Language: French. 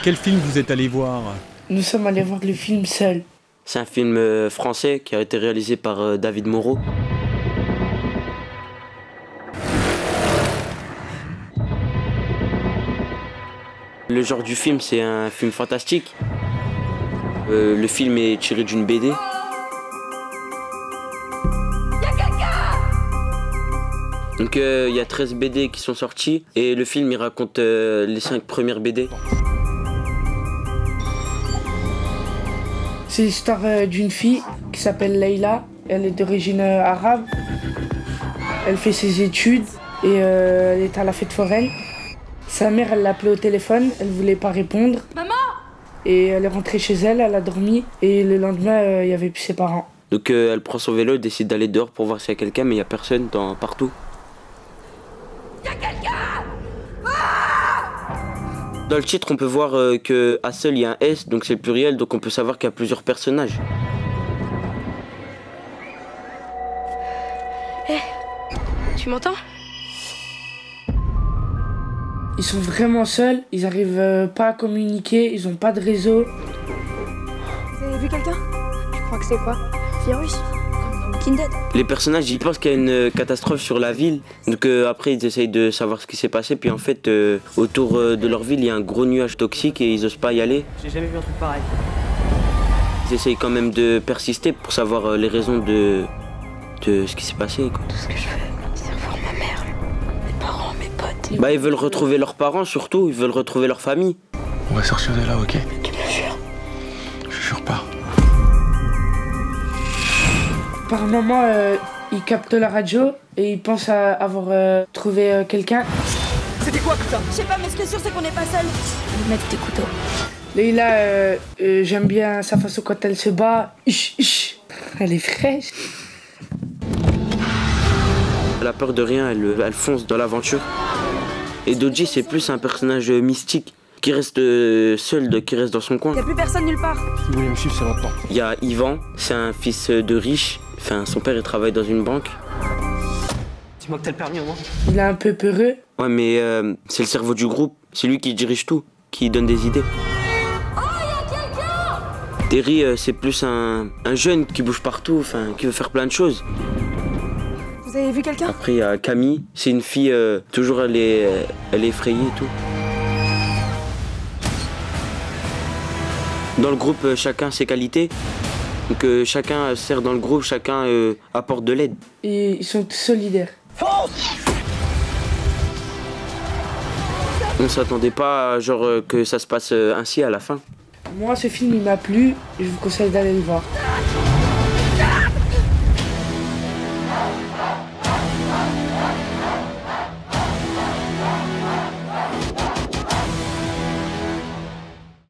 Quel film vous êtes allé voir? Nous sommes allés voir le film Seul. C'est un film français qui a été réalisé par David Moreau. Le genre du film, c'est un film fantastique. Le film est tiré d'une BD. Donc il y a 13 BD qui sont sortis et le film il raconte les 5 premières BD. C'est l'histoire d'une fille qui s'appelle Leïla. Elle est d'origine arabe. Elle fait ses études et elle est à la fête foraine. Sa mère, elle l'a appelée au téléphone, elle voulait pas répondre. Maman! Et elle est rentrée chez elle, elle a dormi et le lendemain, il y avait plus ses parents. Donc elle prend son vélo, décide d'aller dehors pour voir s'il y a quelqu'un, mais il n'y a personne partout. Il y a quelqu'un! Dans le titre, on peut voir qu'à Seul, il y a un S, donc c'est le pluriel, donc on peut savoir qu'il y a plusieurs personnages. Hé, tu m'entends? Ils sont vraiment seuls, ils n'arrivent pas à communiquer, ils n'ont pas de réseau. Vous avez vu quelqu'un? Tu crois que c'est quoi? Virus? Comme dans Walking Dead? Les personnages, ils pensent qu'il y a une catastrophe sur la ville, donc après ils essayent de savoir ce qui s'est passé, puis en fait autour de leur ville il y a un gros nuage toxique et ils osent pas y aller. J'ai jamais vu un truc pareil. Ils essayent quand même de persister pour savoir les raisons de ce qui s'est passé, quoi. Tout ce que je veux, c'est revoir ma mère, mes parents, mes potes. Bah ils veulent retrouver leurs parents surtout, ils veulent retrouver leur famille. On va sortir de là, ok? Tu me jures? Je jure pas. Par moment, ils captent la radio et ils pensent à avoir trouvé quelqu'un. C'était quoi, putain? Je sais pas, mais ce qui est sûr, c'est qu'on n'est pas seuls. Ils mettent des couteaux. Leïla, j'aime bien sa façon quand elle se bat. Elle est fraîche. Elle a peur de rien, elle fonce dans l'aventure. Et Doji, c'est plus un personnage mystique qui reste seul, qui reste dans son coin. Y'a plus personne nulle part. Si vous voulez me suivre, c'est maintenant. Il y a Yvan, c'est un fils de riche. Enfin, son père il travaille dans une banque. Dis-moi que t'as le permis au moins. Il est un peu peureux. Ouais, mais c'est le cerveau du groupe. C'est lui qui dirige tout, qui donne des idées. Oh, y a quelqu'un! Terry, c'est plus un jeune qui bouge partout, enfin, qui veut faire plein de choses. Vous avez vu quelqu'un? Après, il y a Camille, c'est une fille, toujours elle est effrayée et tout. Dans le groupe, chacun ses qualités. Donc chacun sert dans le groupe, chacun apporte de l'aide. Et ils sont tous solidaires. On s'attendait pas genre que ça se passe ainsi à la fin. Moi, ce film, il m'a plu et je vous conseille d'aller le voir.